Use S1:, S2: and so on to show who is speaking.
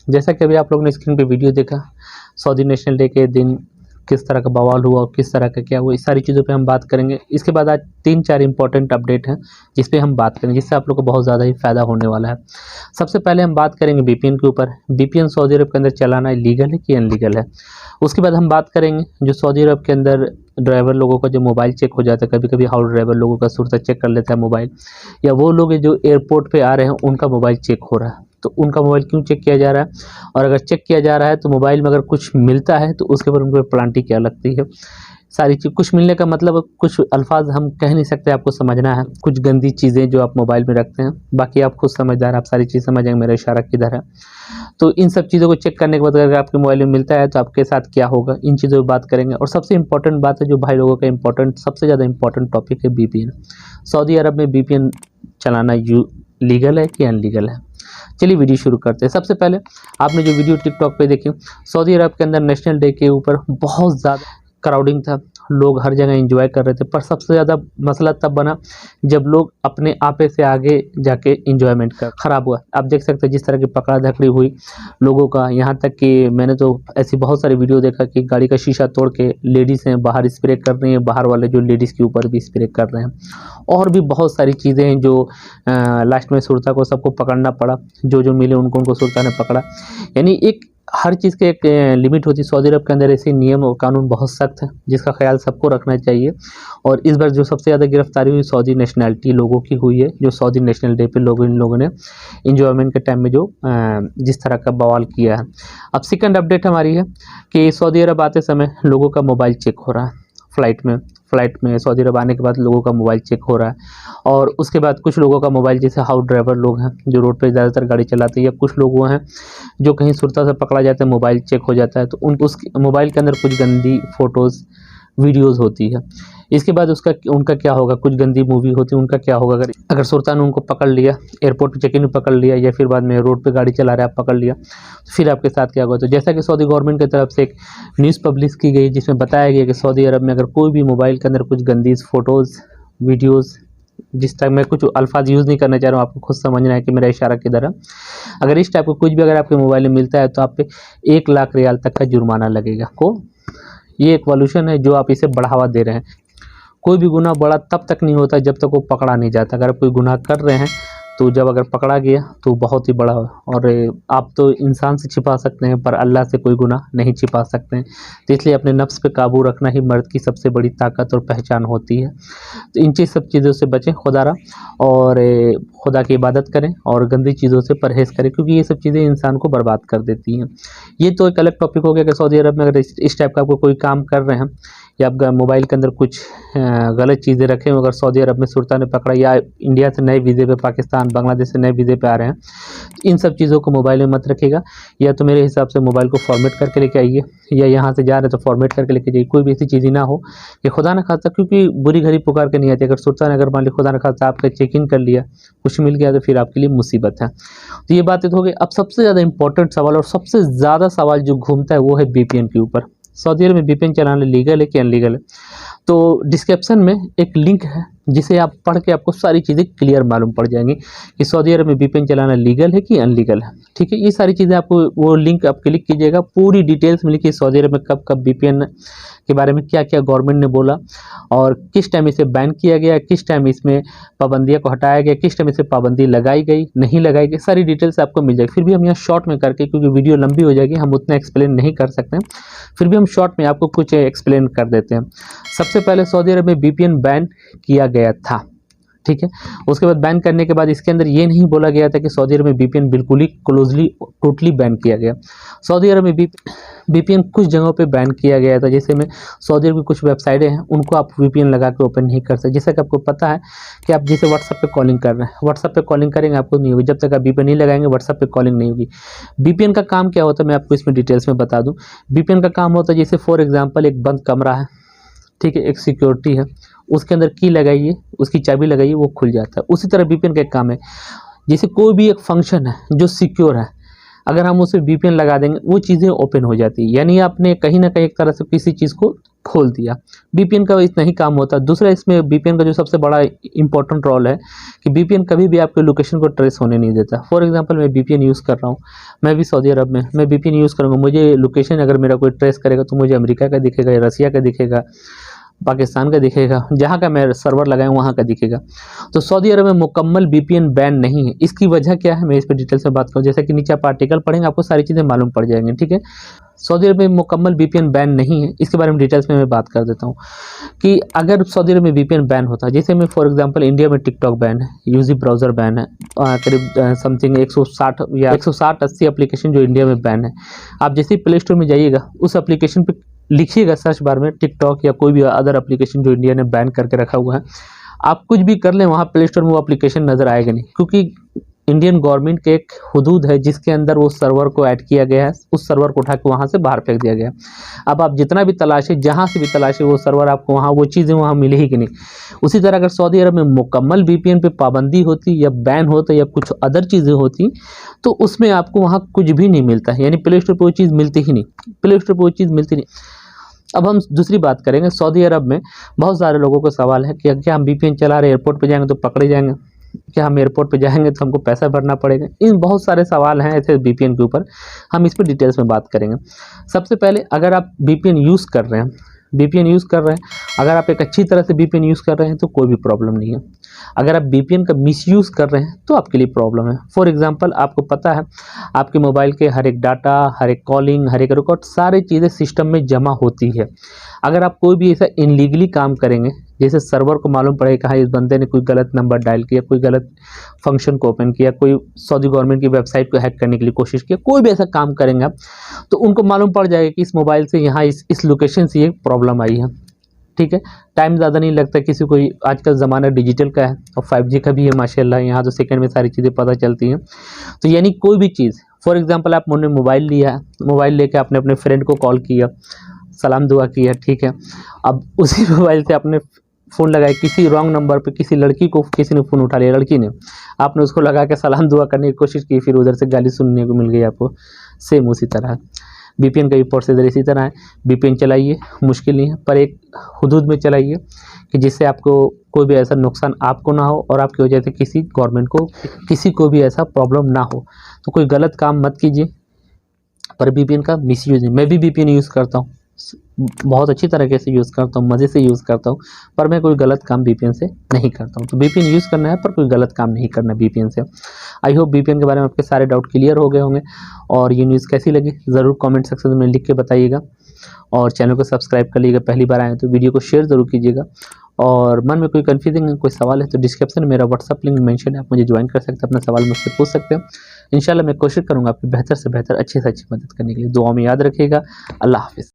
S1: जैसा कि अभी आप लोगों ने स्क्रीन पे वीडियो देखा, सऊदी नेशनल डे के दिन किस तरह का बवाल हुआ और किस तरह का क्या हुआ, इस सारी चीज़ों पे हम बात करेंगे। इसके बाद आज 3-4 इंपॉर्टेंट अपडेट हैं जिस पे हम बात करेंगे, जिससे आप लोग को बहुत ज़्यादा ही फ़ायदा होने वाला है। सबसे पहले हम बात करेंगे वीपीएन के ऊपर। वीपीएन सऊदी अरब के अंदर चलाना लीगल है कि अनलीगल है। उसके बाद हम बात करेंगे जो सऊदी अरब के अंदर ड्राइवर लोगों का जो मोबाइल चेक हो जाता है, कभी कभी हाउस ड्राइवर लोगों का सुरता चेक कर लेता है मोबाइल, या वो लोग जो एयरपोर्ट पे आ रहे हैं उनका मोबाइल चेक हो रहा है, तो उनका मोबाइल क्यों चेक किया जा रहा है, और अगर चेक किया जा रहा है तो मोबाइल में अगर कुछ मिलता है तो उसके ऊपर उनको पेनल्टी क्या लगती है। सारी चीज़, कुछ मिलने का मतलब कुछ अल्फाज हम कह नहीं सकते, आपको समझना है। कुछ गंदी चीज़ें जो आप मोबाइल में रखते हैं, बाकी आप खुद समझदार, आप सारी चीज़ समझेंगे, मेरा इशारा किधर है। तो इन सब चीज़ों को चेक करने के बाद अगर आपके मोबाइल में मिलता है तो आपके साथ क्या होगा, इन चीज़ों पर बात करेंगे। और सबसे इंपॉर्टेंट बात है जो भाई लोगों का इंपॉर्टेंट, सबसे ज़्यादा इंपॉर्टेंट टॉपिक है वीपीएन। सऊदी अरब में वीपीएन चलाना लीगल है कि अनलीगल है। चलिए वीडियो शुरू करते हैं। सबसे पहले आपने जो वीडियो टिकटॉक पे देखी, सऊदी अरब के अंदर नेशनल डे के ऊपर बहुत ज़्यादा क्राउडिंग था, लोग हर जगह एंजॉय कर रहे थे, पर सबसे ज़्यादा मसला तब बना जब लोग अपने आपे से आगे जाके एंजॉयमेंट कर ख़राब हुआ। आप देख सकते हैं जिस तरह की पकड़ा धकड़ी हुई लोगों का, यहाँ तक कि मैंने तो ऐसी बहुत सारी वीडियो देखा कि गाड़ी का शीशा तोड़ के लेडीज़ हैं बाहर स्प्रे कर रही हैं, बाहर वाले जो लेडीज़ के ऊपर भी स्प्रे कर रहे हैं, और भी बहुत सारी चीज़ें हैं जो लास्ट में सुरता को सबको पकड़ना पड़ा, जो मिले उनको सुरता ने पकड़ा। यानी एक हर चीज़ के एक लिमिट होती है। सऊदी अरब के अंदर ऐसे नियम और कानून बहुत सख्त है जिसका ख्याल सबको रखना चाहिए। और इस बार जो सबसे ज़्यादा गिरफ्तारी हुई सऊदी नेशनैलिटी लोगों की हुई है, जो सऊदी नेशनल डे पे इन लोगों ने इंजॉयमेंट के टाइम में जो जिस तरह का बवाल किया है। अब सेकंड अपडेट हमारी है कि सऊदी अरब आते समय लोगों का मोबाइल चेक हो रहा है। फ्लाइट में सऊदी अरब आने के बाद लोगों का मोबाइल चेक हो रहा है, और उसके बाद कुछ लोगों का मोबाइल, जैसे हाउस ड्राइवर लोग हैं जो रोड पे ज़्यादातर गाड़ी चलाते हैं, या कुछ लोग वो हैं जो कहीं सुरता से पकड़ा जाता है, मोबाइल चेक हो जाता है, तो उस मोबाइल के अंदर कुछ गंदी फ़ोटोज़ वीडियोज़ होती है। इसके बाद उनका क्या होगा, कुछ गंदी मूवी होती है, उनका क्या होगा अगर सुरता ने उनको पकड़ लिया, एयरपोर्ट पे चेक इन में पकड़ लिया, या फिर बाद में रोड पे गाड़ी चला रहे आप पकड़ लिया, तो फिर आपके साथ क्या होगा। तो जैसा कि सऊदी गवर्नमेंट की तरफ से एक न्यूज़ पब्लिश की गई जिसमें बताया गया कि सऊदी अरब में अगर कोई भी मोबाइल के अंदर कुछ गंदी फ़ोटोज़ वीडियोज़, जिस टाइप मैं कुछ अल्फाज यूज़ नहीं करना चाह रहा हूँ, आपको खुद समझना है कि मेरा इशारा किधर है। अगर इस टाइप का कुछ भी अगर आपके मोबाइल में मिलता है तो आप पे 1 लाख रियाल तक का जुर्माना लगेगा। ये एक वॉल्यूशन है जो आप इसे बढ़ावा दे रहे हैं। कोई भी गुनाह बड़ा तब तक नहीं होता जब तक वो पकड़ा नहीं जाता। अगर आप कोई गुनाह कर रहे हैं तो जब अगर पकड़ा गया तो बहुत ही बड़ा, और आप तो इंसान से छिपा सकते हैं पर अल्लाह से कोई गुनाह नहीं छिपा सकते हैं। तो इसलिए अपने नफ्स पे काबू रखना ही मर्द की सबसे बड़ी ताकत और पहचान होती है। तो इन सब चीज़ों से बचें खुदारा, और खुदा की इबादत करें और गंदी चीज़ों से परहेज़ करें, क्योंकि ये सब चीज़ें इंसान को बर्बाद कर देती हैं। ये तो एक अलग टॉपिक हो गया कि सऊदी अरब में अगर इस टाइप का आपको कोई काम कर रहे हैं, या आप मोबाइल के अंदर कुछ गलत चीज़ें रखें, अगर सऊदी अरब में सुरता ने पकड़ा, या इंडिया से नए वीज़े पे, पाकिस्तान बांग्लादेश से नए वीज़े पे आ रहे हैं, इन सब चीज़ों को मोबाइल में मत रखिएगा। या तो मेरे हिसाब से मोबाइल को फॉर्मेट करके लेके आइए, या यहाँ से जा रहे हैं तो फॉर्मेट करके लेके जाइए। कोई भी ऐसी चीज़ें ना हो कि खुदा न खास्ता, क्योंकि बुरी घड़ी पुकार के नहीं आती। अगर सुरता ने अगर मान लिया खुदा न खास्ता आपका चेक इन कर लिया, कुछ मिल गया, तो फिर आपके लिए मुसीबत है। तो ये बातें तो हो गई। अब सबसे ज़्यादा इंपॉर्टेंट सवाल, और सबसे ज़्यादा सवाल जो घूमता है वो है वीपीएन के ऊपर। सऊदी अरब में वीपीएन चलाना लीगल है कि अनलीगल है। तो डिस्क्रिप्शन में एक लिंक है जिसे आप पढ़ के आपको सारी चीज़ें क्लियर मालूम पड़ जाएंगी कि सऊदी अरब में वीपीएन चलाना लीगल है कि अनलीगल है। ठीक है, ये सारी चीज़ें आपको, वो लिंक आप क्लिक कीजिएगा, पूरी डिटेल्स में लिखिए सऊदी अरब में कब कब वीपीएन के बारे में क्या क्या गवर्नमेंट ने बोला, और किस टाइम इसे बैन किया गया, किस टाइम इसमें पाबंदियाँ को हटाया गया, किस टाइम इसे पाबंदी लगाई गई, नहीं लगाई गई, सारी डिटेल्स आपको मिल जाएगी। फिर भी हम यहाँ शॉर्ट में करके, क्योंकि वीडियो लंबी हो जाएगी, हम उतना एक्सप्लेन नहीं कर सकते, फिर भी हम शॉर्ट में आपको कुछ एक्सप्लेन कर देते हैं। सबसे पहले सऊदी अरब में वीपीएन बैन किया गया था। ठीक है, उसके बाद बैन करने के बाद इसके अंदर ये नहीं बोला गया था कि सऊदी अरब में वीपीएन बिल्कुल ही क्लोजली टोटली बैन किया गया। सऊदी अरब में वीपीएन कुछ जगहों पे बैन किया गया था, जैसे में सऊदी अरब की कुछ वेबसाइटें हैं उनको आप वीपीएन लगा के ओपन नहीं कर सकते। जैसे कि आपको पता है कि आप जैसे व्हाट्सएप पे कॉलिंग कर रहे हैं, व्हाट्सएप पे कॉलिंग करेंगे आपको नहीं होगी, जब तक आप वीपीएन नहीं लगाएंगे व्हाट्सएप पे कॉलिंग नहीं होगी। वीपीएन का काम क्या होता है मैं आपको इसमें डिटेल्स में बता दूँ। वीपीएन का काम होता है, जैसे फॉर एग्जाम्पल एक बंद कमरा है, ठीक है, एक सिक्योरिटी है, उसके अंदर की लगाइए, उसकी चाबी लगाइए, वो खुल जाता है। उसी तरह वीपीएन का एक काम है, जैसे कोई भी एक फंक्शन है जो सिक्योर है, अगर हम उसे VPN लगा देंगे वो चीज़ें ओपन हो जाती है, यानी आपने कहीं ना कहीं एक तरह से किसी चीज़ को खोल दिया। VPN का इतना ही काम होता है। दूसरा इसमें VPN का जो सबसे बड़ा इंपॉर्टेंट रोल है कि VPN कभी भी आपके लोकेशन को ट्रेस होने नहीं देता। फॉर एग्जांपल मैं VPN यूज़ कर रहा हूँ, मैं भी सऊदी अरब में, मैं VPN यूज़ करूँगा, मुझे लोकेशन अगर मेरा कोई ट्रेस करेगा तो मुझे अमेरिका का दिखेगा, या रसिया का दिखेगा, पाकिस्तान का दिखेगा, जहाँ का मैं सर्वर लगाया हूँ वहाँ का दिखेगा। तो सऊदी अरब में मुकम्मल VPN बैन नहीं है। इसकी वजह क्या है मैं इस पर डिटेल से बात करूँ, जैसे कि नीचे आप आर्टिकल पढ़ेंगे आपको सारी चीज़ें मालूम पड़ जाएंगी, ठीक है। सऊदी अरब में मुकम्मल VPN बैन नहीं है, इसके बारे में डिटेल्स में मैं बात कर देता हूँ कि अगर सऊदी अरब में VPN बैन होता है, जैसे मैं फॉर एग्जांपल इंडिया में टिकटॉक बैन है, यूजी ब्राउज़र बैन है, करीब समथिंग 160 या 160-80 एप्लीकेशन जो इंडिया में बैन है। आप जैसे ही प्ले स्टोर में जाइएगा उस एप्लीकेशन पे लिखिएगा सर्च बार में टिकटॉक या कोई भी अदर एप्लीकेशन जो इंडिया ने बैन करके रखा हुआ है, आप कुछ भी कर लें वहाँ प्ले स्टोर में वो एप्लीकेशन नज़र आएगा नहीं, क्योंकि इंडियन गवर्नमेंट के एक हुदूद है जिसके अंदर वो सर्वर को ऐड किया गया है, उस सर्वर को उठा के वहाँ से बाहर फेंक दिया गया है। अब आप जितना भी तलाशे, जहाँ से भी तलाशे, वो सर्वर आपको वहाँ वो चीज़ें वहाँ मिलेगी कि नहीं। उसी तरह अगर सऊदी अरब में मुकम्मल VPN पे पाबंदी होती या बैन होता या कुछ अदर चीज़ें होती तो उसमें आपको वहाँ कुछ भी नहीं मिलता है, यानी प्ले स्टोर पर वो चीज़ मिलती ही नहीं, प्ले स्टोर पर वो चीज़ मिलती नहीं। अब हम दूसरी बात करेंगे, सऊदी अरब में बहुत सारे लोगों को सवाल है कि क्या हम VPN चला रहे एयरपोर्ट पे जाएंगे तो पकड़े जाएंगे, क्या हम एयरपोर्ट पे जाएंगे तो हमको पैसा भरना पड़ेगा। इन बहुत सारे सवाल हैं ऐसे VPN के ऊपर, हम इस पर डिटेल्स में बात करेंगे। सबसे पहले अगर आप VPN यूज़ कर रहे हैं, अगर आप एक अच्छी तरह से VPN यूज़ कर रहे हैं तो कोई भी प्रॉब्लम नहीं है। अगर आप VPN का मिसयूज़ कर रहे हैं तो आपके लिए प्रॉब्लम है। फॉर एग्जांपल आपको पता है आपके मोबाइल के हर एक डाटा, हर एक कॉलिंग, हर एक रिकॉर्ड, सारी चीज़ें सिस्टम में जमा होती है। अगर आप कोई भी ऐसा इनलीगली काम करेंगे, जैसे सर्वर को मालूम पड़े कि हाँ इस बंदे ने कोई गलत नंबर डायल किया, कोई गलत फंक्शन को ओपन किया, कोई सऊदी गवर्नमेंट की वेबसाइट को हैक करने के लिए कोशिश किया, कोई भी ऐसा काम करेंगे आप, तो उनको मालूम पड़ जाएगा कि इस मोबाइल से यहाँ इस लोकेशन से ये प्रॉब्लम आई है, ठीक है। टाइम ज़्यादा नहीं लगता किसी को, आजकल ज़माना डिजिटल का है और 5G का भी है माशाल्लाह, यहाँ तो सेकंड में सारी चीज़ें पता चलती हैं। तो यानी कोई भी चीज़, फॉर एग्जांपल आपने मोबाइल लिया है, मोबाइल लेके आपने अपने फ्रेंड को कॉल किया, सलाम दुआ किया, ठीक है। अब उसी मोबाइल से आपने फ़ोन लगाया, किसी रॉन्ग नंबर पे किसी लड़की को किसी ने फ़ोन उठा लिया, लड़की ने, आपने उसको लगा के सलाम दुआ करने की कोशिश की, फिर उधर से गाली सुनने को मिल गई आपको। सेम उसी तरह VPN का भी प्रोसीजर इसी तरह है। VPN चलाइए, मुश्किल नहीं है, पर एक हुदूद में चलाइए कि जिससे आपको कोई भी ऐसा नुकसान आपको ना हो और आपकी वजह से किसी गवर्नमेंट को, किसी को भी ऐसा प्रॉब्लम ना हो। तो कोई गलत काम मत कीजिए, पर VPN का मिसयूज़ नहीं। मैं भी VPN यूज़ करता हूँ, बहुत अच्छी तरीके से यूज़ करता हूँ, मज़े से यूज़ करता हूँ, पर मैं कोई गलत काम VPN से नहीं करता हूँ। तो VPN यूज़ करना है पर कोई गलत काम नहीं करना VPN से। आई होप VPN के बारे में आपके सारे डाउट क्लियर हो गए होंगे। और ये न्यूज़ कैसी लगी ज़रूर कमेंट सेक्शन में लिख के बताइएगा, और चैनल को सब्सक्राइब कर लीजिएगा, पहली बार आए तो वीडियो को शेयर ज़रूर कीजिएगा। और मन में कोई कन्फ्यूजिंग है, कोई सवाल है तो डिस्क्रिप्शन में मेरा व्हाट्सअप लिंक मेंशन है, आप मुझे ज्वाइन कर सकते हैं, अपना सवाल मुझसे पूछ सकते हैं। इंशाल्लाह मैं कोशिश करूँगा आपकी बेहतर से बेहतर, अच्छे से अच्छी मदद करने के लिए। दुआ में याद रखिएगा। अल्लाह हाफ़िज़।